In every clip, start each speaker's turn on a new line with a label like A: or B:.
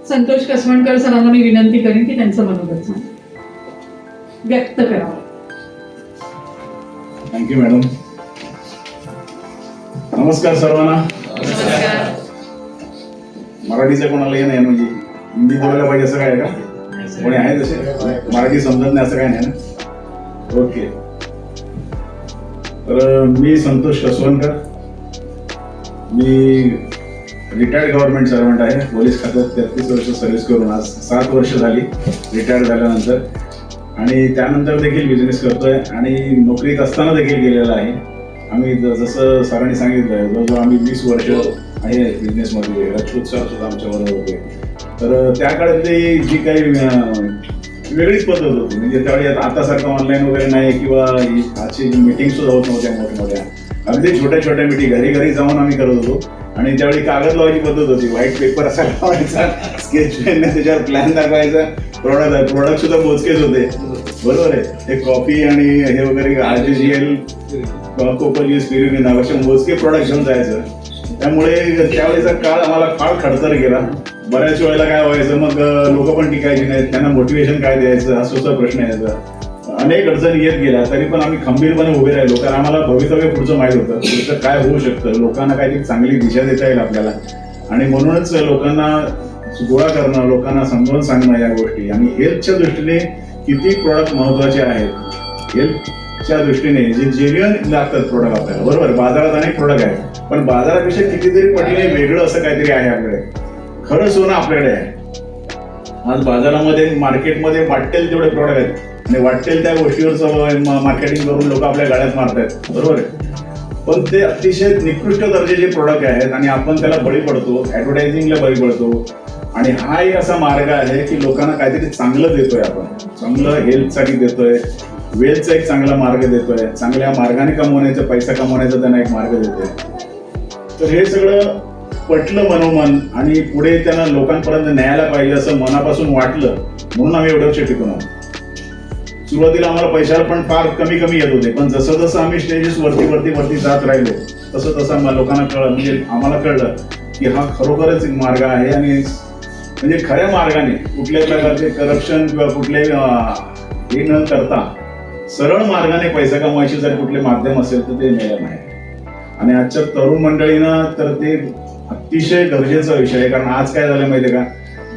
A: संतोष कसवणकर सरांना मी विनंती करेन की त्यांचं मनोगत व्यक्त करावं.
B: Thank you madam. नमस्कार सर्वांना. मराठीचं कोणाला हे नाही म्हणजे हिंदी बोलायला पाहिजे असं काय आहे का? कोणी आहे तसे मराठी समजत नाही असं काय नाही ना? ओके. तर मी संतोष कसवणकर, मी रिटायर्ड गव्हर्नमेंट सर्वंट आहे. पोलीस खात्यात 33 वर्ष सर्व्हिस करून आज 7 वर्ष झाली रिटायर्ड झाल्यानंतर, आणि त्यानंतर देखील बिझनेस करतोय आणि नोकरीत असताना देखील गेलेला आहे. आम्ही जसं सरांनी सांगितलं जवळजवळ आम्ही 20 वर्ष आहे बिझनेसमध्ये. राजपूत सर सुद्धा आमच्याबरोबर होते. तर त्या काळातली जी काही वेगळीच पद्धत होती, म्हणजे त्यावेळी आतासारखं ऑनलाईन वगैरे नाही किंवा आजची मीटिंग सुद्धा होत नव्हत्या मोठ्या. अगदी छोट्या छोट्या मीटिंग घरी जाऊन आम्ही करत होतो. आणि त्यावेळी कागद लावायची पद्धत होती. व्हाईट पेपर असा लावायचा, स्केच पेनने त्याच्यावर प्लॅन दाखवायचा. प्रोडक्ट सुद्धा मोजकेच होते, बरोबर आहे. ते कॉफी आणि हे वगैरे RGGL, कोकोजी, स्पिरुलिना असे मोजके प्रोडक्ट घेऊन जायचं. त्यामुळे त्यावेळेचा काळ आम्हाला फार खडतर गेला. बऱ्याच वेळेला काय व्हायचं, मग लोक पण टिकायची नाहीत, त्यांना मोटिवेशन काय द्यायचं हा सुद्धा प्रश्न यायचा. अनेक अडचणी येत गेल्या तरी पण आम्ही खंबीरपणे उभे राहिलो, कारण आम्हाला भवितव्य पुढचं माहीत होतं, पुढचं काय होऊ शकतं, लोकांना काहीतरी चांगली दिशा देता येईल आपल्याला. आणि म्हणूनच लोकांना गोळा करणं, लोकांना समजावून सांगणं या गोष्टी. आणि हेल्थच्या दृष्टीने किती प्रोडक्ट महत्वाचे आहेत, हेल्थच्या दृष्टीने जे जेन्युअन लागतात प्रोडक्ट आपल्याला, बरोबर. बाजारात अनेक प्रोडक्ट आहेत, पण बाजारापेक्षा कितीतरी पटीने वेगळं असं काहीतरी आहे आपल्याकडे. खरं सोनं आपल्याकडे आहे. आज बाजारामध्ये मार्केटमध्ये वाटेल तेवढे प्रोडक्ट आहेत आणि वाटेल त्या गोष्टीवर मार्केटिंग करून लोक आपल्या गाड्यात मारतात, बरोबर आहे. पण ते अतिशय निकृष्ट दर्जाचे प्रोडक्ट आहेत आणि आपण त्याला बळी पडतो, ऍडव्हर्टायझिंगला बळी पडतो. आणि हा एक असा मार्ग आहे की लोकांना काहीतरी चांगलं देतोय, आपण चांगलं हेल्थसाठी देतोय, वेलचा एक चांगला मार्ग देतोय, चांगल्या मार्गाने कमवण्याचा, पैसा कमवण्याचा त्यांना एक मार्ग देतोय. तर हे सगळं पटलं मनोमन आणि पुढे त्यांना लोकांपर्यंत न्यायला पाहिजे असं मनापासून वाटलं, म्हणून आम्ही एवढं शिकून आहोत. सुरुवातीला आम्हाला पैशाला पण फार कमी येत होते, पण जसं जसं आम्ही स्टेजेस वरती जात राहिलो तसं तसं लोकांना कळलं, म्हणजे आम्हाला कळलं की हा खरोखरच एक मार्ग आहे. आणि म्हणजे खऱ्या मार्गाने कुठल्याही प्रकारचे करप्शन किंवा कुठलेही हे न करता सरळ मार्गाने पैसा कमवायचे जर कुठले माध्यम असेल तर ते मिळत नाही. आणि आजच्या तरुण मंडळींना तर ते अतिशय गरजेचा विषय आहे. कारण आज काय झालं माहितीये का,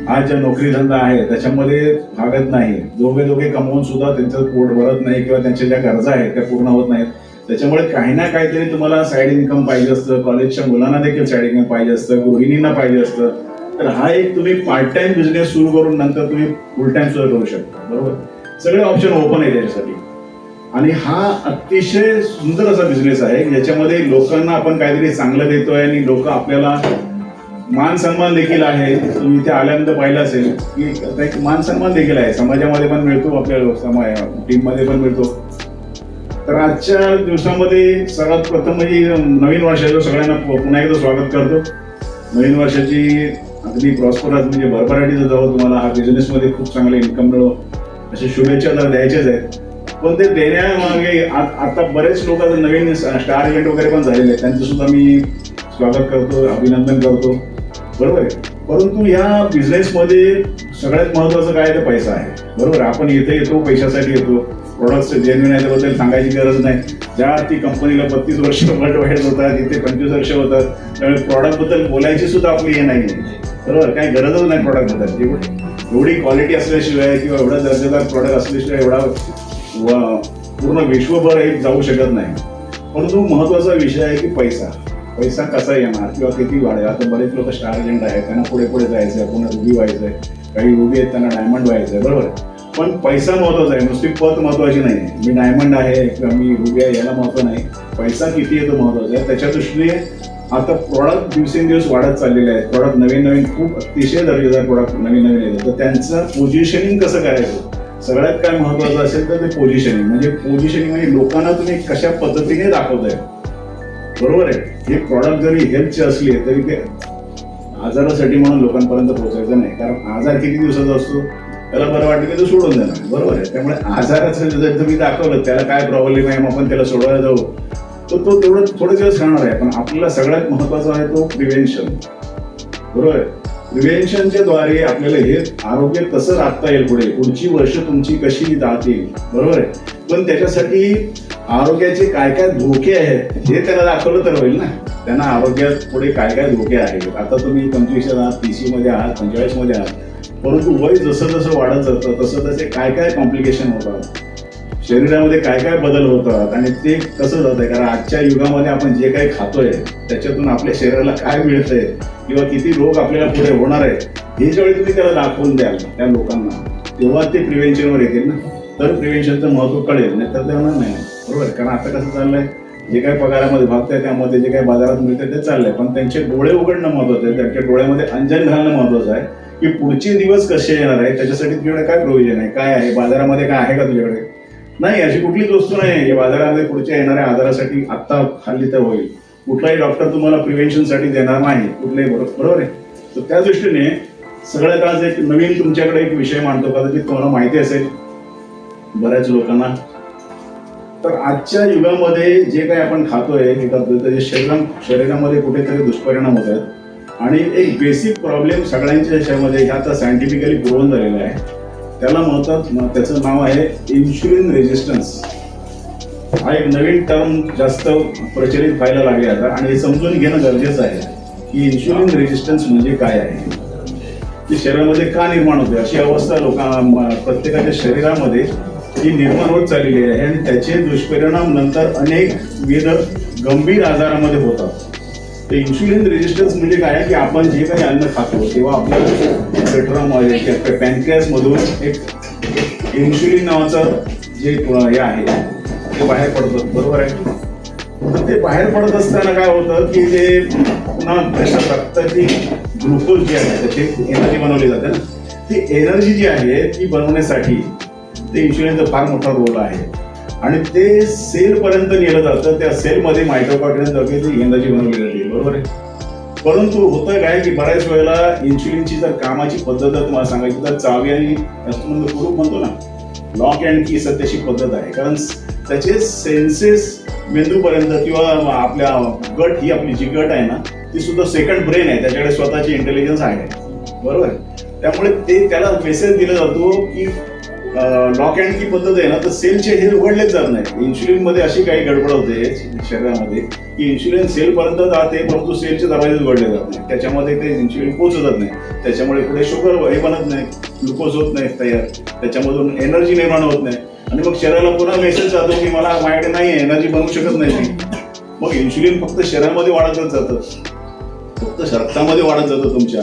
B: आज ज्या नोकरी धंदा आहे त्याच्यामध्ये भागत नाही. दोघे कमवून सुद्धा त्यांचं पोट भरत नाही किंवा त्यांच्या ज्या गरजा आहेत त्या पूर्ण होत नाहीत. त्याच्यामुळे काही ना काहीतरी तुम्हाला साईड इन्कम पाहिजे असतं. कॉलेजच्या मुलांना देखील साईड इन्कम पाहिजे असतं, गृहिणींना पाहिजे असतं. तर हा एक तुम्ही पार्ट टाइम बिझनेस सुरू करून नंतर तुम्ही फुल टाइम सुरू करू शकता, बरोबर. सगळे ऑप्शन ओपन आहे त्याच्यासाठी. आणि हा अतिशय सुंदर असा बिझनेस आहे ज्याच्यामध्ये लोकांना आपण काहीतरी चांगलं देतोय आणि लोक आपल्याला मान सन्मान देखील आहे. तुम्ही इथे आल्यानंतर पाहिलं असेल की मान सन्मान देखील आहे, समाजामध्ये पण मिळतो, आपल्या टीममध्ये पण मिळतो. तर आजच्या दिवसामध्ये सर्वात प्रथम म्हणजे नवीन वर्षाचं सगळ्यांना पुन्हा एकदा स्वागत करतो. नवीन वर्षाची अगदी प्रॉस्परस म्हणजे भरभराटीचं जावं तुम्हाला, हा बिझनेसमध्ये खूप चांगले इन्कम मिळो अशा शुभेच्छा तर द्यायच्याच आहेत. पण ते देण्यामागे आता बरेच लोक नवीन स्टार इव्हेंट वगैरे पण झालेले आहेत, त्यांचं सुद्धा मी स्वागत करतो, अभिनंदन करतो, बरोबर आहे. परंतु या बिझनेसमध्ये सगळ्यात महत्वाचं काय तर पैसा आहे, बरोबर. आपण इथे येतो पैशासाठी येतो. प्रोडक्ट्स जेन्युइन आहे त्याबद्दल सांगायची गरज नाही. ज्या ती कंपनीला 32 वर्ष वर्ल्ड वाईड होतात, इथे 25 वर्ष होतात, त्यामुळे प्रॉडक्टबद्दल बोलायची सुद्धा आपली हे नाही आहे, बरोबर. काही गरजच नाही प्रॉडक्टबद्दल. एवढी क्वालिटी असल्याशिवाय किंवा एवढा दर्जेदार प्रॉडक्ट असल्याशिवाय एवढा पूर्ण विश्वभर एक जाऊ शकत नाही. परंतु महत्वाचा विषय आहे की पैसा कसा येणार किंवा किती वाढेल. आता बरेच लोक स्टार एजंट आहेत, त्यांना पुढे जायचं आहे, पुन्हा रुबी व्हायचंय, काही रुबी आहेत त्यांना डायमंड व्हायचंय, बरोबर. पण पैसा महत्वाचा आहे, नुसती पत महत्वाची नाही. मी डायमंड आहे किंवा मी रुबी आहे याला महत्व नाही, पैसा किती येतो महत्वाचा आहे. त्याच्या दृष्टीने आता प्रॉडक्ट दिवसेंदिवस वाढत चाललेले आहेत. प्रॉडक्ट नवीन खूप अतिशय दर्जेदार प्रॉडक्ट नवीन येतात. तर त्यांचं पोझिशनिंग कसं करायचं, सगळ्यात काय महत्वाचं असेल तर ते पोझिशनिंग म्हणजे लोकांना तुम्ही कशा पद्धतीने दाखवताय, बरोबर आहे. हे प्रॉडक्ट जरी हेल्थचे असले तरी ते आजारासाठी म्हणून लोकांपर्यंत पोहोचायचं नाही. कारण आजार किती दिवसाचा असतो, त्याला बरं वाटतं की तो सोडून देणार, बरोबर आहे. त्यामुळे आजाराचं जर तुम्ही दाखवलं त्याला काय प्रॉब्लेम आहे मग आपण त्याला सोडवायला जाऊ, तो तेवढं थोडे दिवस राहणार आहे. पण आपल्याला सगळ्यात महत्वाचा आहे तो प्रिव्हेन्शन, बरोबर आहे. प्रिव्हेन्शनच्या द्वारे आपल्याला हे आरोग्य कसं राखता येईल, पुढची वर्ष तुमची कशी जातील, बरोबर आहे. पण त्याच्यासाठी आरोग्याचे काय काय धोके आहेत हे त्याला दाखवलं तर होईल ना. त्यांना आरोग्यात पुढे काय काय धोके आहेत. आता तुम्ही 25 आहात, 30 मध्ये आहात, 45 मध्ये आहात, परंतु वय जसं जसं वाढत जातं तसं तसे काय काय कॉम्प्लिकेशन होतात, शरीरामध्ये काय काय बदल होतात आणि ते कसं जात आहे. कारण आजच्या युगामध्ये आपण जे काही खातोय त्याच्यातून आपल्या शरीराला काय मिळतंय किंवा किती रोग आपल्याला पुढे होणार आहे हे ज्यावेळी तुम्ही त्याला दाखवून द्याल त्या लोकांना, तेव्हा ते प्रिव्हेन्शनवर येतील ना. तर प्रिव्हेन्शनचं महत्व कळेल, नाही तर ते होणार नाही, बरोबर. कारण आता कसं चाललंय, जे काही पगारामध्ये भागतंय त्यामध्ये जे काही बाजारात मिळतंय ते चाललंय, पण त्यांचे डोळे उघडणं महत्वाचं आहे, त्यांच्या डोळ्यामध्ये अंजन घालणं महत्वाचं आहे की पुढचे दिवस कसे येणार आहे, त्याच्यासाठी तुझ्याकडे काय प्रोव्हिजन आहे, काय आहे बाजारामध्ये, काय आहे का तुझ्याकडे. नाही, अशी कुठलीच वस्तू नाही की बाजारामध्ये पुढच्या येणाऱ्या आजारासाठी आत्ता खाल्ली तर होईल. कुठलाही डॉक्टर तुम्हाला प्रिव्हेन्शनसाठी देणार नाही, कुठलाही, बरोबर आहे. तर त्या दृष्टीने सगळ्यात आज एक नवीन तुमच्याकडे एक विषय मांडतो, कदाचित तुम्हाला माहिती असेल बऱ्याच लोकांना. तर आजच्या युगामध्ये जे काही आपण खातोय त्याचे शरीरामध्ये कुठेतरी दुष्परिणाम होत आहेत आणि एक बेसिक प्रॉब्लेम सगळ्यांच्या ह्याच्यामध्ये हे आता सायंटिफिकली प्रूव्हन झालेलं आहे. त्याला म्हणतात, त्याचं नाव आहे इन्शुलिन रेजिस्टन्स. हा एक नवीन टर्म जास्त प्रचलित व्हायला लागले आता आणि हे समजून घेणं गरजेचं आहे की इन्शुलिन रेजिस्टन्स म्हणजे काय आहे, ते शरीरामध्ये का निर्माण होते. अशी अवस्था लोकांना प्रत्येकाच्या शरीरामध्ये ही निर्माण होत चाललेली आहे आणि त्याचे दुष्परिणाम नंतर अनेक विविध गंभीर आजारामध्ये होतात. तर इन्शुलिन रेजिस्टन्स म्हणजे काय की आपण जे काही अन्न खातो तेव्हा आपल्या पेट्रोमध्ये पॅनक्रियास मधून एक इन्शुलिन नावाचं जे हे आहे ते बाहेर पडतं, बरोबर आहे. तर ते बाहेर पडत असताना काय होतं की ते पुन्हा रक्ताची ग्लुकोज जी आहे त्याची एनर्जी बनवली जाते ना, ती एनर्जी जी आहे ती बनवण्यासाठी ते इन्शुलिनचा फार मोठा रोल आहे आणि ते सेल पर्यंत नेलं जातं. त्या सेलमध्ये मायटोकॉन्ड्रिया ती एनर्जी बनवली जाते, बरोबर आहे. परंतु होतं काय की बऱ्याच वेळेला इन्शुलिनची जर कामाची पद्धत तुम्हाला सांगायची तर चावी आणि कुरूप म्हणतो ना, लॉक अँड की सध्याची पद्धत आहे. कारण त्याचे सेन्सेस मेंदूपर्यंत किंवा आपल्या गट, ही आपली जी गट आहे ना ती सुद्धा सेकंड ब्रेन आहे, त्याच्याकडे स्वतःची इंटेलिजन्स आहे, बरोबर. त्यामुळे ते त्याला मेसेज दिला जातो की लॉक अँड की पद्धत आहे ना, तर सेलचे हे उघडलेच जात नाही. इन्शुलिन मध्ये अशी काही गडबड होते शरीरामध्ये की इन्शुलिन सेल पर्यंत जाते परंतु सेलचे दरवाजे उघडले जात नाही, त्याच्यामध्ये ते इन्शुलिन पोहोचत नाही, त्याच्यामुळे पुढे शुगर हे बनत नाही, ग्लुकोज होत नाही तयार, त्याच्यामधून एनर्जी निर्माण होत नाही आणि मग शरीराला पुन्हा मेसेज जातो की मला माझ्याकडे नाही आहे, एनर्जी बनवू शकत नाही. मग इन्शुलिन फक्त शरीरामध्ये वाढतच जातं, फक्त रक्तामध्ये वाढत जातं तुमच्या.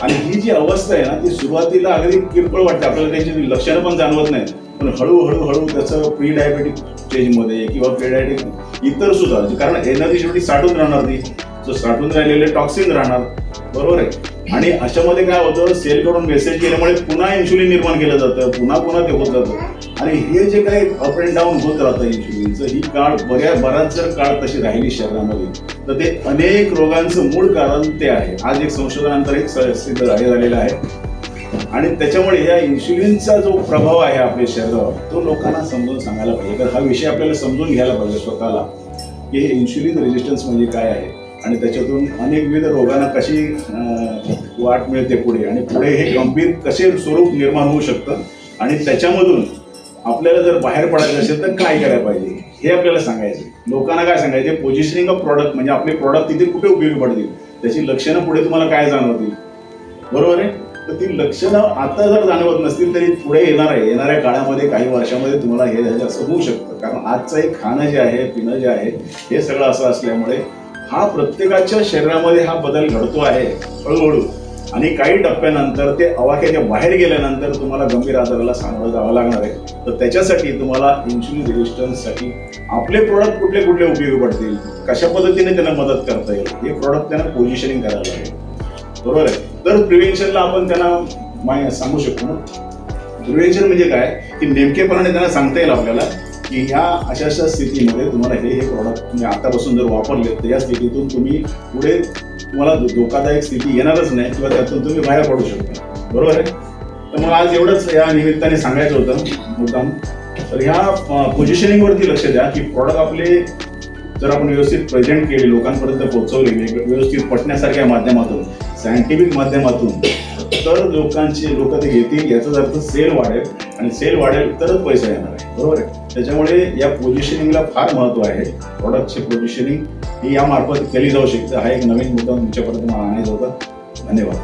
B: आणि ही जी अवस्था आहे ना ती सुरुवातीला अगदी किरकोळ वाटते, आपल्याला त्यांची लक्षणं पण जाणवत नाही, पण हळूहळू त्याचं प्री डायबेटिक स्टेजमध्ये किंवा प्री डायबेटिक इतर सुद्धा, कारण एनर्जी शेवटी साठून राहणार, ती जो साठून राहिलेले टॉक्सिन राहणार, बरोबर आहे. आणि अशामध्ये काय होतं, सेलकडून मेसेज केल्यामुळे पुन्हा इन्शुलिन निर्माण केलं जातं, पुन्हा ते होत जातं आणि हे जे काही अप अँड डाऊन होत राहतं इन्शुलिनचं, ही काळ बराच जर काळ तशी राहिली शरीरामध्ये तर ते अनेक रोगांचं मूळ कारण ते आहे. आज एक संशोधनानंतर एक सिद्ध झालेलं आहे आणि त्याच्यामुळे या इन्शुलिनचा जो प्रभाव आहे आपल्या शरीरावर तो लोकांना समजून सांगायला पाहिजे. तर हा विषय आपल्याला समजून घ्यायला पाहिजे स्वतःला की हे इन्शुलिन रेजिस्टन्स म्हणजे काय आहे आणि त्याच्यातून अनेक विविध रोगांना कशी वाट मिळते पुढे आणि पुढे हे गंभीर कसे स्वरूप निर्माण होऊ शकतं आणि त्याच्यामधून आपल्याला जर बाहेर पडायचं असेल तर काय करायला पाहिजे हे आपल्याला सांगायचं. लोकांना काय सांगायचे, पोझिशनिंग ऑफ प्रॉडक्ट म्हणजे आपले प्रॉडक्ट तिथे कुठे उपयोगी पडतील, त्याची लक्षणं पुढे तुम्हाला काय जाणवतील, बरोबर आहे. तर ती लक्षणं आता जर जाणवत नसतील तरी पुढे येणाऱ्या काळामध्ये काही वर्षामध्ये तुम्हाला हे असं होऊ शकतं. कारण आजचं एक खाणं जे आहे, पिणं जे आहे, हे सगळं असं असल्यामुळे हा प्रत्येकाच्या शरीरामध्ये हा बदल घडतो आहे हळूहळू आणि काही टप्प्यानंतर ते आवाक्याच्या बाहेर गेल्यानंतर तुम्हाला गंभीर आजाराला सामोरं जावं लागणार आहे. तर त्याच्यासाठी तुम्हाला इन्शुलिन रेजिस्टन्ससाठी आपले प्रोडक्ट कुठले उपयोगी पडतील, कशा पद्धतीने त्यांना मदत करता येईल, हे प्रोडक्ट त्यांना पोझिशनिंग करायला लागेल, बरोबर आहे. तर प्रिव्हेन्शनला आपण त्यांना सांगू शकतो ना. प्रिव्हेन्शन म्हणजे काय की नेमकेपणाने त्यांना सांगता येईल आपल्याला की ह्या अशा स्थितीमध्ये तुम्हाला हे प्रॉडक्ट तुम्ही आतापासून जर वापरले तर या स्थितीतून तुम्ही पुढे तुम्हाला धोकादायक स्थिती येणारच नाही किंवा त्यातून तुम्ही बाहेर पडू शकता, बरोबर आहे. तर मग आज एवढंच या निमित्ताने सांगायचं होतं मुद्दाम. तर ह्या पोझिशनिंगवरती लक्ष द्या की प्रॉडक्ट आपले जर आपण व्यवस्थित प्रेझेंट केली, लोकांपर्यंत पोहोचवली, व्यवस्थित पटण्यासारख्या माध्यमातून, सायंटिफिक माध्यमातून, तर लोक ते घेतील. याचाच अर्थ सेल वाढेल, आणि सेल वाढेल तरच पैसा येणार आहे. बरोबर आहे. त्याच्यामुळे या पोझिशनिंगला फार महत्व आहे. प्रॉडक्टची पोझिशनिंग ही यामार्फत केली जाऊ शकते. हा एक नवीन मुद्दा तुमच्यापर्यंत मला आणायचा होता. धन्यवाद.